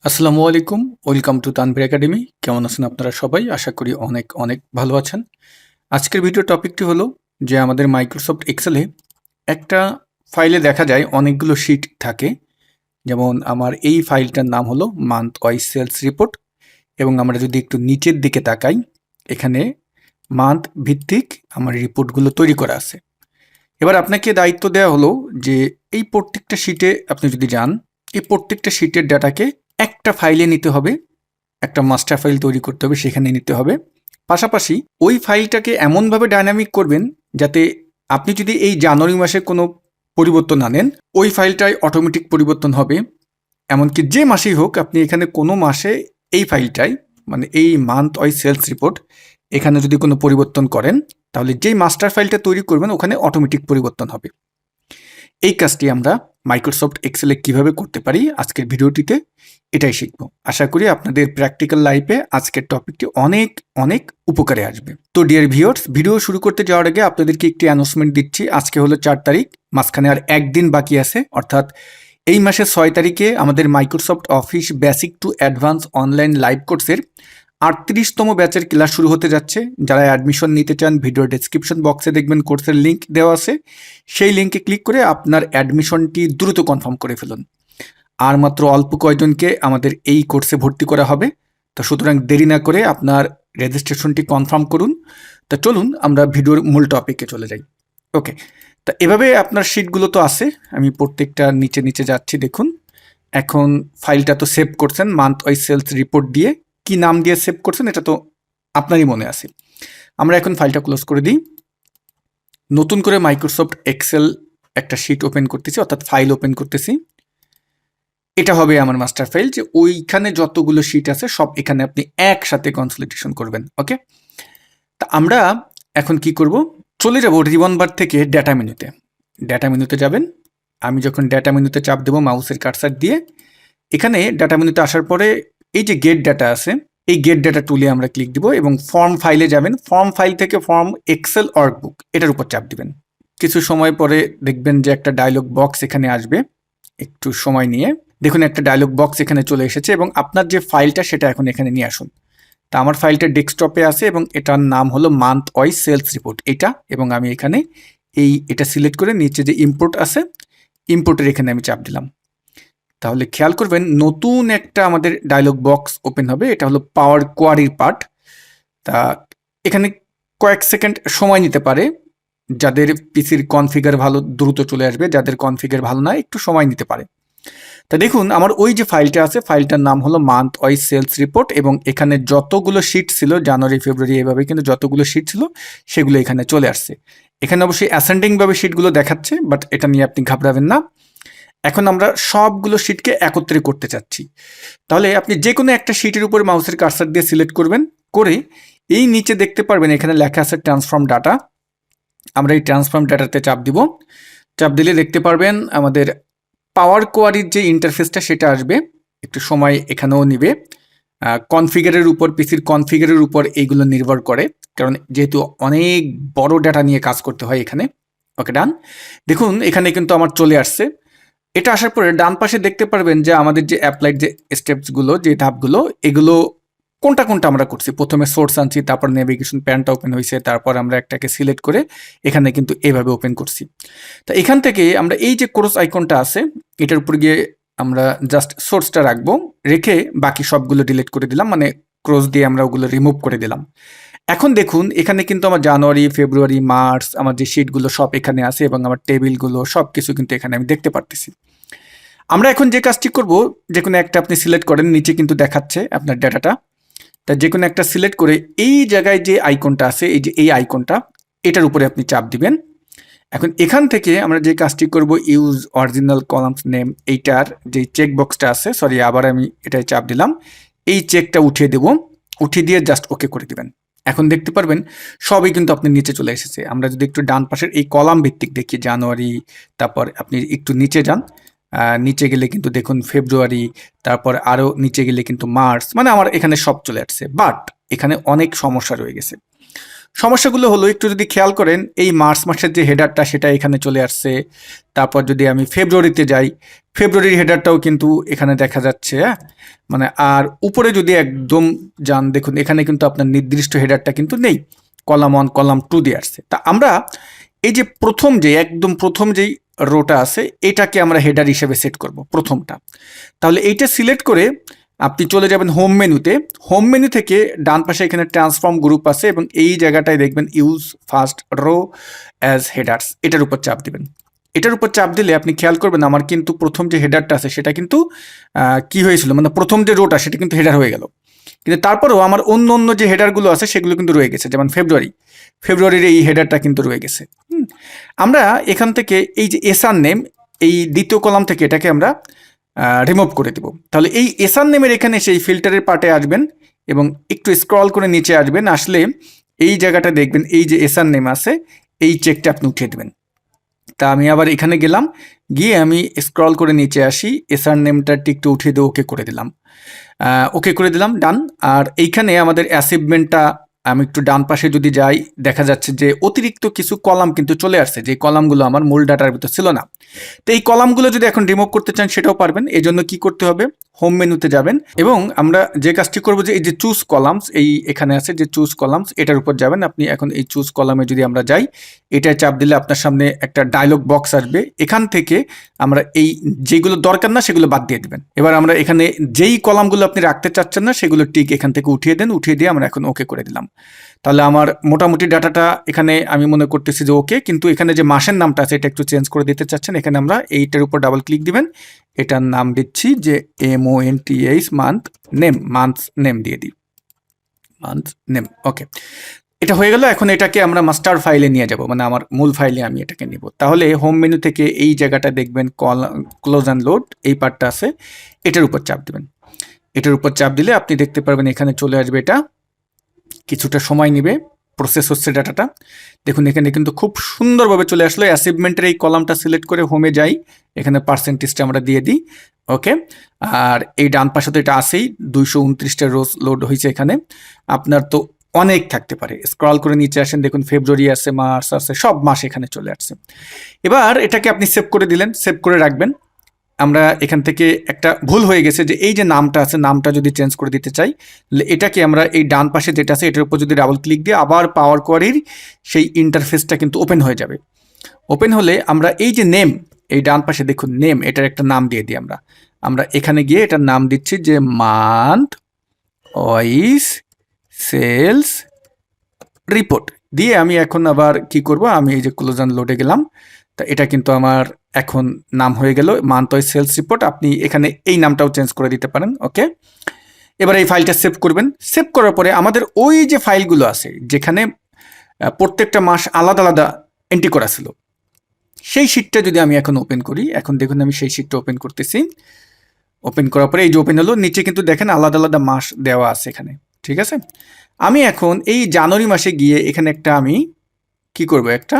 আসসালামু আলাইকুম। Welcome to Tanvir academy. কেমন আছেন আপনারা সবাই? আশা করি অনেক অনেক ভালো আছেন। আজকের ভিডিও টপিকটি হলো যে আমাদের মাইক্রোসফট এক্সেলে একটা ফাইলে দেখা যায় অনেকগুলো শিট থাকে। যেমন আমার এই ফাইলটার নাম হলো মান্থ ওয়াইজ সেলস রিপোর্ট এবং আমরা যদি একটু নিচের দিকে তাকাই, এখানে মান্থ ভিত্তিক আমার রিপোর্টগুলো তৈরি করা আছে। এবার আপনাকে দায়িত্ব দেওয়া হলো যে এই প্রত্যেকটা শিটে আপনি যদি যান, এই প্রত্যেকটা শিটের ডাটাকে একটা ফাইলে নিতে হবে, একটা মাস্টার ফাইল তৈরি করতে হবে, সেখানে নিতে হবে। পাশাপাশি ওই ফাইলটাকে এমনভাবে ডায়নামিক করবেন যাতে আপনি যদি এই জানুয়ারি মাসে কোনো পরিবর্তন আনেন, ওই ফাইলটায় অটোমেটিক পরিবর্তন হবে। এমনকি যে মাসেই হোক, আপনি এখানে কোনো মাসে এই ফাইলটায় মানে এই মান্থ ওয়াইজ সেলস রিপোর্ট এখানে যদি কোনো পরিবর্তন করেন, তাহলে যেই মাস্টার ফাইলটা তৈরি করবেন ওখানে অটোমেটিক পরিবর্তন হবে। এই কাজটি আমরা মাইক্রোসফট এক্সেলে কিভাবে করতে পারি আজকের ভিডিওটিতে এটাই শিখব। আশা করি আপনাদের প্র্যাকটিক্যাল লাইফে আজকের টপিকটি অনেক অনেক উপকারে আসবে। তো ডিয়ার ভিউয়ার্স, ভিডিও শুরু করতে যাওয়ার আগে আপনাদেরকে একটি অ্যানাউন্সমেন্ট দিচ্ছি। আজকে হলো ৪ তারিখ, মাঝখানে আর একদিন বাকি আছে, অর্থাৎ এই মাসের ৬ তারিখে আমাদের Microsoft office basic to advance online live কোর্সের ৩৮তম ব্যাচের ক্লাস শুরু হতে যাচ্ছে। যারা অ্যাডমিশন নিতে চান, ভিডিও ডেসক্রিপশন বক্সে দেখবেন কোর্সের লিঙ্ক দেওয়া আছে। সেই লিঙ্কে ক্লিক করে আপনার অ্যাডমিশনটি দ্রুত কনফার্ম করে ফেলুন। আর মাত্র অল্প কয়েকজনকে আমাদের এই কোর্সে ভর্তি করা হবে। তো সুতরাং দেরি না করে আপনার রেজিস্ট্রেশনটি কনফার্ম করুন। তা চলুন আমরা ভিডিওর মূল টপিকে চলে যাই। ওকে, তা এভাবে আপনার শিটগুলো তো আছে, আমি প্রত্যেকটা নিচে নিচে যাচ্ছি। দেখুন, এখন ফাইলটা তো সেভ করছেন মান্থ ওয়াইজ সেলস রিপোর্ট দিয়ে। কি নাম দিয়ে সেভ করছেন এটা তো আপনারই মনে আছে। আমরা এখন ফাইলটা ক্লোজ করে দিই। নতুন করে মাইক্রোসফট এক্সেল একটা শিট ওপেন করতেছি, অর্থাৎ ফাইল ওপেন করতেছি। এটা হবে আমার মাস্টার ফাইল, যে ওইখানে যতগুলো শিট আছে সব এখানে আপনি একসাথে কনসলিডেশন করবেন। ওকে, তা আমরা এখন কি করব, চলে যাব রিবন বার থেকে ডেটা মেনুতে। ডেটা মেনুতে যাবেন। আমি যখন ডেটা মেনুতে চাপ দেবো মাউসের কার্সার দিয়ে, এখানে ডেটা মেনুতে আসার পরে এই যে গেট ডাটা আছে, এই গেট ডাটা টুলে আমরা ক্লিক দিব এবং ফর্ম ফাইলে যাবেন। ফর্ম ফাইল থেকে ফর্ম এক্সেল ওয়ার্কবুক এটার উপর চাপ দিবেন। কিছু সময় পরে দেখবেন যে একটা ডায়লগ বক্স এখানে আসবে। একটু সময় নিয়ে দেখুন একটা ডায়লগ বক্স এখানে চলে এসেছে এবং আপনার যে ফাইলটা সেটা এখন এখানে নিয়ে আসুন। তা আমার ফাইলটা ডেস্কটপে আছে এবং এটার নাম হলো মান্থ ওয়াইজ সেলস রিপোর্ট এটা, এবং আমি এখানে এটা সিলেক্ট করে নিচে যে ইম্পোর্ট আছে, ইম্পোর্টের এখানে আমি চাপ দিলাম। তাহলে খেয়াল করবেন নতুন একটা আমাদের ডায়লগ বক্স ওপেন হবে। এটা হলো পাওয়ার কোয়ারির পার্ট। তা এখানে কয়েক সেকেন্ড সময় নিতে পারে। যাদের পিসির কনফিগার ভালো দ্রুত চলে আসবে, যাদের কনফিগার ভালো না একটু সময় নিতে পারে। তা দেখুন আমার ওই যে ফাইলটা আছে, ফাইলটার নাম হলো মান্থ ওয়াইজ সেলস রিপোর্ট এবং এখানে যতগুলো শিট ছিল জানুয়ারি ফেব্রুয়ারি এভাবে কিন্তু যতগুলো শিট ছিল সেগুলো এখানে চলে আসছে। এখানে অবশ্যই অ্যাসেন্ডিংভাবে শিটগুলো দেখাচ্ছে, বাট এটা নিয়ে আপনি ঘাবড়াবেন না। এখন আমরা সবগুলো শিটকে একত্রে করতে চাচ্ছি। তাহলে আপনি যে কোনো একটা শিটের উপর মাউসের কার্সার দিয়ে সিলেক্ট করবেন, করে এই নিচে দেখতে পারবেন এখানে লেখা আছে ট্রান্সফর্ম ডাটা। আমরা এই ট্রান্সফর্ম ডাটাতে চাপ দিব। চাপ দিলে দেখতে পারবেন আমাদের পাওয়ার কোয়ারির যে ইন্টারফেসটা সেটা আসবে। একটু সময় এখানেও নিবে। কনফিগারের উপর, পিসির কনফিগারের উপর এইগুলো নির্ভর করে, কারণ যেহেতু অনেক বড় ডাটা নিয়ে কাজ করতে হয় এখানে। ওকে, ডান। দেখুন এখানে কিন্তু আমার চলে আসছে। এটা আসার পরে ডান পাশে দেখতে পারবেন যে আমাদের যে অ্যাপ্লাইড যে স্টেপসগুলো, যে ধাপগুলো, এগুলো কোনটা কোনটা আমরা করছি। প্রথমে সোর্স আনছি, তারপর নেভিগেশন প্যানটা ওপেন হয়েছে, তারপর আমরা একটাকে সিলেক্ট করে এখানে কিন্তু এভাবে ওপেন করছি। তা এখান থেকে আমরা এই যে ক্রস আইকনটা আছে এটার উপর গিয়ে আমরা জাস্ট সোর্সটা রাখবো, রেখে বাকি সবগুলো ডিলিট করে দিলাম, মানে ক্রস দিয়ে আমরা ওগুলো রিমুভ করে দিলাম। এখন দেখুন এখানে কিন্তু আমার জানুয়ারি ফেব্রুয়ারি মার্চ আমার যে শিটগুলো সব এখানে আছে এবং আমার টেবিলগুলো সব কিছু কিন্তু এখানে আমি দেখতে পারতেছি। আমরা এখন যে কাজটি করব, যে কোনো একটা আপনি সিলেক্ট করেন, নিচে কিন্তু দেখাচ্ছে আপনার ডাটাটা। তা যে কোনো একটা সিলেক্ট করে এই জায়গায় যে আইকনটা আছে, এই যে এই আইকনটা, এটার উপরে আপনি চাপ দিবেন। এখন এখান থেকে আমরা যে কাজটি করব, ইউজ অরিজিনাল কলামস নেম, এইটার যে চেক বক্সটা আছে, সরি আবার আমি এটাই চাপ দিলাম, এই চেকটা উঠিয়ে দেব। উঠিয়ে দিয়ে জাস্ট ওকে করে দিবেন। এখন দেখতে পারবেন সবই কিন্তু আপনার নিচে চলে এসেছে। আমরা যদি একটু ডান পাশের এই কলাম ভিত্তিক দেখি, জানুয়ারি, তারপর আপনি একটু নিচে যান, নিচে গেলে কিন্তু দেখুন ফেব্রুয়ারি, তারপর আরও নিচে গেলে কিন্তু মার্চ, মানে আমার এখানে সব চলে আসছে। বাট এখানে অনেক সমস্যা রয়ে গেছে। সমস্যাগুলো হলো একটু যদি খেয়াল করেন, এই মার্চ মাসের যে হেডারটা সেটা এখানে চলে আসছে। তারপর যদি আমি ফেব্রুয়ারিতে যাই, ফেব্রুয়ারির হেডারটাও কিন্তু এখানে দেখা যাচ্ছে। হ্যাঁ, মানে আর উপরে যদি একদম যান, দেখুন এখানে কিন্তু আপনার নির্দিষ্ট হেডারটা কিন্তু নেই, কলাম 1 কলাম 2 দিয়ে আসছে। তা আমরা এই যে একদম প্রথম যেই রোটা আছে এটাকে আমরা হেডার হিসেবে সেট করব, প্রথমটা। তাহলে এইটা সিলেক্ট করে আপনি চলে যাবেন হোম মেনুতে। হোম মেনু থেকে ডান পাশে এখানে ট্রান্সফর্ম গ্রুপ আছে এবং এই জায়গাটায় দেখবেন use first row as headers, এটার উপর চাপ দিবেন। এটার উপর চাপ দিলে আপনি খেয়াল করবেন আমার কিন্তু প্রথম যে হেডারটা আছে সেটা কিন্তু কি হয়েছিল, মানে প্রথম যে রোটা সেটা কিন্তু হেডার হয়ে গেল। কিন্তু তারপরেও আমার অন্য অন্য যে হেডারগুলো আছে সেগুলো কিন্তু রয়ে গেছে, যেমন ফেব্রুয়ারির এই হেডারটা কিন্তু রয়ে গেছে। আমরা এখান থেকে এই যে এসআর নেম, এই দ্বিতীয় কলাম থেকে এটাকে আমরা রিমুভ করে দেব। তাহলে এই এসআর নেমের এখানে সেই ফিল্টারের পার্টে আসবেন এবং একটু স্ক্রল করে নিচে আসবেন, আসলে এই জায়গাটা দেখবেন এই যে এসআর নেম আছে এই চেকটা আপনি উঠিয়ে দেবেন। তা আমি আবার এখানে গেলাম, গিয়ে আমি স্ক্রল করে নিচে আসি, এসআর নেমটা একটু উঠিয়ে দিয়ে ওকে করে দিলাম, ডান। আর এইখানে আমাদের অ্যাচিভমেন্টটা আমি একটু ডান পাশে যদি যাই, দেখা যাচ্ছে যে অতিরিক্ত কিছু কলাম কিন্তু চলে আসছে, যে কলামগুলো আমার মূল ডাটার ভিতর ছিল না। তো এই কলামগুলো যদি এখন রিমুভ করতে চান সেটাও পারবেন। এই জন্য কি করতে হবে, হোম মেনুতে যাবেন এবং আমরা যে কাজটি করব যে এই যে চুজ কলামস, এই এখানে আছে যে চুজ কলামস, এটার উপর যাবেন আপনি। এখন এই চুজ কলামে যদি আমরা যাই, এটায় চাপ দিলে আপনার সামনে একটা ডায়লগ বক্স আসবে। এখান থেকে আমরা এই যেগুলো দরকার না সেগুলো বাদ দিয়ে দিবেন। এবার আমরা এখানে যেই কলামগুলো আপনি রাখতে চাচ্ছেন না সেগুলো ঠিক এখান থেকে উঠিয়ে দেন, উঠিয়ে দিয়ে আমরা এখন ওকে করে দিলাম। তাহলে আমার মোটামুটি ডাটাটা এখানে আমি মনে করতেছি যে ওকে। কিন্তু এখানে যে মাসের নামটা আছে এটা একটু চেঞ্জ করে দিতে চাচ্ছেন, এখানে আমরা এইটার উপর ডাবল ক্লিক দিবেন। এটার নাম দিচ্ছি যে MONTH মান্থ নেম দিয়ে দিই, মান্থ নেম। ওকে, এটা হয়ে গেল। এখন এটাকে আমরা মাস্টার ফাইলে নিয়ে যাব, মানে আমার মূল ফাইলে আমি এটাকে নিব। তাহলে হোম মেনু থেকে এই জায়গাটা দেখবেন ক্লোজ অ্যান্ড লোড, এই পার্টটা আছে, এটার উপর চাপ দিবেন। এটার উপর চাপ দিলে আপনি দেখতে পারবেন এখানে চলে আসবে। এটা কিছুটা সময় নেবে, প্রসেস হচ্ছে ডাটাটা। দেখুন এখানে কিন্তু খুব সুন্দরভাবে চলে আসলো। অ্যাচিভমেন্টের এই কলামটা সিলেক্ট করে হোমে যাই, এখানে পার্সেন্টেজটা আমরা দিয়ে দিই। ওকে, আর এই ডান পাশে তো এটা আসেই, 229টা রোজ লোড হয়েছে এখানে। আপনার তো অনেক থাকতে পারে, স্ক্রল করে নিচে আসেন, দেখুন ফেব্রুয়ারি আছে, মার্চ আছে, সব মাস এখানে চলে আসছে। এবার এটাকে আপনি সেভ করে দিলেন, সেভ করে রাখবেন। আমরা এখান থেকে একটা ভুল হয়ে গেছে যে এই যে নামটা আছে, নামটা যদি চেঞ্জ করে দিতে চাই, এটাকে আমরা এই ডান পাশে যেটা আছে এটার উপর যদি ডাবল ক্লিক দিয়ে আবার পাওয়ার কোয়ারির সেই ইন্টারফেসটা কিন্তু ওপেন হয়ে যাবে। ওপেন হলে আমরা এই যে নেম, এই ডান পাশে দেখুন নেম, এটার একটা নাম দিয়ে দিই আমরা এখানে গিয়ে এটার নাম দিচ্ছি যে মান্থ ওয়াইজ সেলস রিপোর্ট দিয়ে আমি এখন আবার কি করব, আমি এই যে ক্লোজ অ্যান্ড লোডে গেলাম। তা এটা কিন্তু আমার এখন নাম হয়ে গেল মান্থ ওয়াইজ সেলস রিপোর্ট। আপনি এখানে এই নামটাও চেঞ্জ করে দিতে পারেন। ওকে, এবার এই ফাইলটা সেভ করবেন। সেভ করার পরে আমাদের ওই যে ফাইলগুলো আছে যেখানে প্রত্যেকটা মাস আলাদা আলাদা এন্ট্রি করা ছিল, সেই শিটটা যদি আমি এখন ওপেন করি, এখন দেখুন আমি সেই শিটটা ওপেন করতেছি। ওপেন করার পরে এই যে ওপেন হলো, নিচে কিন্তু দেখেন আলাদা আলাদা মাস দেওয়া আছে এখানে, ঠিক আছে। আমি এখন এই জানুয়ারি মাসে গিয়ে এখানে একটা আমি কি করব, একটা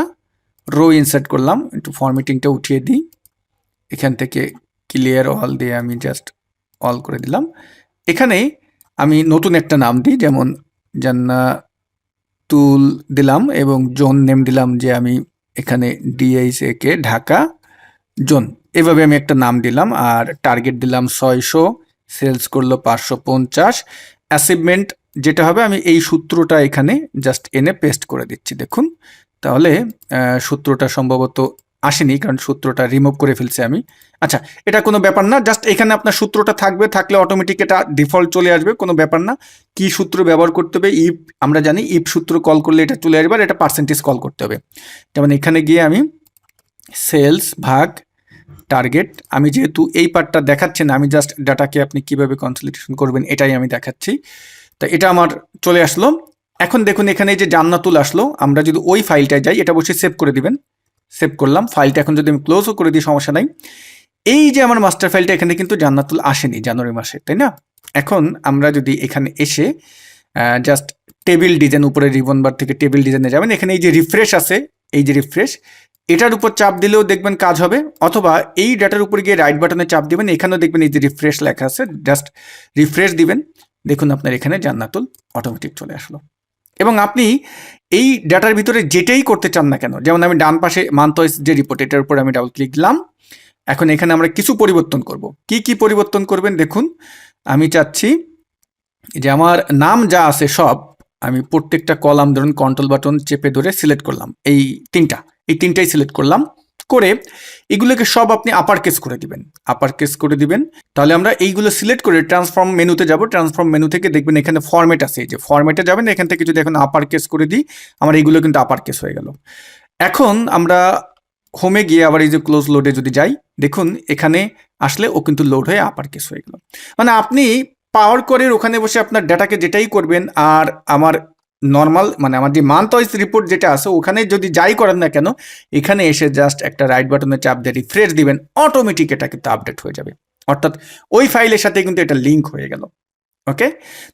রো ইনসার্ট করলাম। একটু ফরম্যাটিংটা উঠিয়ে দিই, এখান থেকে ক্লিয়ার অল দিয়ে আমি জাস্ট অল করে দিলাম। এখানে আমি নতুন একটা নাম দিই, যেমন জান্নাতুল দিলাম এবং জোন নেম দিলাম যে আমি এখানে DICK ঢাকা জোন, এভাবে আমি একটা নাম দিলাম। আর টার্গেট দিলাম 600, সেলস করলো 550। অ্যাচিভমেন্ট যেটা হবে, আমি এই সূত্রটা এখানে জাস্ট এনে পেস্ট করে দিচ্ছি, দেখুন। তাহলে সূত্রটা সম্ভবত আসেনি, কারণ সূত্রটা রিমুভ করে ফেলছি আমি। আচ্ছা, এটা কোনো ব্যাপার না, জাস্ট এখানে আপনার সূত্রটা থাকলে অটোমেটিক এটা ডিফল্ট চলে আসবে, কোনো ব্যাপার না। কি সূত্র ব্যবহার করতে হবে, ইফ, আমরা জানি ইফ সূত্র কল করলে এটা চলে আসবে, আর এটা পার্সেন্টেজ কল করতে হবে। যেমন এখানে গিয়ে আমি সেলস ভাগ টার্গেট, আমি যেহেতু এই পার্টটা দেখাচ্ছি না, আমি জাস্ট ডাটাকে আপনি কিভাবে কনসলিডেশন করবেন এটাই আমি দেখাচ্ছি। তো এটা আমার চলে আসলো। এখন দেখুন এখানে যে জান্নাতুল আসলো, আমরা যদি ওই ফাইলটায় যাই, এটা বসে সেভ করে দিবেন। সেভ করলাম ফাইলটা, এখন যদি আমি ক্লোজও করে দিই সমস্যা নাই। এই যে আমার মাস্টার ফাইলটা, এখানে কিন্তু জান্নাতুল আসেনি জানুয়ারি মাসে, তাই না? এখন আমরা যদি এখানে এসে জাস্ট টেবিল ডিজাইন, উপরে রিবন বার থেকে টেবিল ডিজাইনে যাবেন, এখানে এই যে রিফ্রেশ আছে, এই যে রিফ্রেশ, এটার উপর চাপ দিলেও দেখবেন কাজ হবে। অথবা এই ডাটার উপর গিয়ে রাইট বাটনে চাপ দিবেন, এখানেও দেখবেন এই যে রিফ্রেশ লেখা আছে, জাস্ট রিফ্রেশ দিবেন। দেখুন আপনার এখানে জান্নাতুল অটোমেটিক চলে আসলো। এবং আপনি এই ডাটার ভিতরে যেটাই করতে চান না কেন, যেমন আমি ডান পাশে মান্থ ওয়াইজ যে রিপোর্ট, এটার উপর আমি ডাবল ক্লিক দিলাম। এখন এখানে আমরা কিছু পরিবর্তন করব। কি কি পরিবর্তন করবেন দেখুন, আমি চাচ্ছি যে আমার নাম যা আছে সব আমি প্রত্যেকটা কলাম ধরুন কন্ট্রোল বাটন চেপে ধরে সিলেক্ট করলাম, এই তিনটাই সিলেক্ট করলাম, করে এগুলোকে সব আপনি আপার কেস করে দিবেন, আপার কেস করে দিবেন। তাহলে আমরা এইগুলো সিলেক্ট করে ট্রান্সফর্ম মেনুতে যাব, ট্রান্সফর্ম মেনু থেকে দেখবেন এখানে ফরম্যাট আছে, এই যে ফরম্যাটে যাবেন, এখান থেকে যদি এখন আপার কেস করে দিই আমার এইগুলো কিন্তু আপার কেস হয়ে গেল। এখন আমরা হোমে গিয়ে আবার এই যে ক্লোজ লোডে যদি যাই, দেখুন এখানে আসলে ও কিন্তু লোড হয়ে আপার কেস হয়ে গেল। মানে আপনি পাওয়ার কোরের ওখানে বসে আপনার ডাটাকে যেটাই করবেন, আর আমার নর্মাল মানে আমার যে মান্থ ওয়াইজ রিপোর্ট যেটা আছে ওখানে যদি যাই করেন না কেন, এখানে এসে জাস্ট একটা রাইট বাটনে চাপ দিয়ে রিফ্রেশ দিবেন, অটোমেটিক এটা কিন্তু আপডেট হয়ে যাবে। অর্থাৎ ওই ফাইলের সাথে কিন্তু এটা লিঙ্ক হয়ে গেল। ওকে,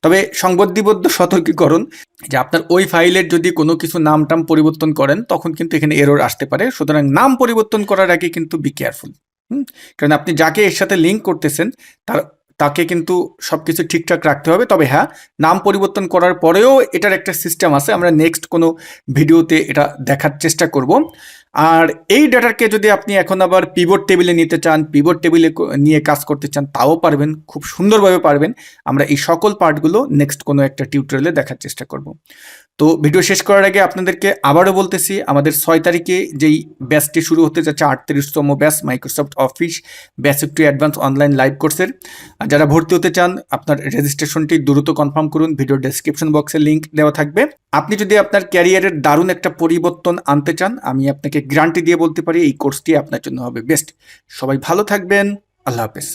তবে সংবদ্ধিবদ্ধ সতর্কীকরণ যে আপনার ওই ফাইলের যদি কোনো কিছু নাম টাম পরিবর্তন করেন তখন কিন্তু এখানে এরর আসতে পারে, সুতরাং নাম পরিবর্তন করার আগে কিন্তু বি কেয়ারফুল। কারণ আপনি যাকে এর সাথে লিঙ্ক করতেছেন তাকে কিন্তু সব কিছু ঠিকঠাক রাখতে হবে। তবে হ্যাঁ, নাম পরিবর্তন করার পরেও এটার একটা সিস্টেম আছে, আমরা নেক্সট কোনো ভিডিওতে এটা দেখার চেষ্টা করব। আর এই ডাটাকে যদি আপনি এখন আবার পিভট টেবিলে নিতে চান, পিভট টেবিলে নিয়ে কাজ করতে চান, তাও পারবেন, খুব সুন্দরভাবে পারবেন। আমরা এই সকল পার্টগুলো নেক্সট কোনো একটা টিউটোরিয়ালে দেখার চেষ্টা করব। তো ভিডিও শেষ করার আগে আপনাদেরকে আবারও বলতেছি, আমাদের 6 তারিখে যেই ব্যাচটি শুরু হতে যাচ্ছে, 38তম batch Microsoft office basic to advance online live কোর্সের, যারা ভর্তি হতে চান আপনার রেজিস্ট্রেশনটি দ্রুত কনফার্ম করুন, ভিডিও ডেসক্রিপশন বক্সে লিঙ্ক দেওয়া থাকবে। আপনি যদি আপনার ক্যারিয়ারের দারুণ একটা পরিবর্তন আনতে চান, আমি আপনাকে গ্যারান্টি দিয়ে বলতে পারি এই কোর্সটি আপনার জন্য হবে বেস্ট। সবাই ভালো থাকবেন, আল্লাহ হাফেজ।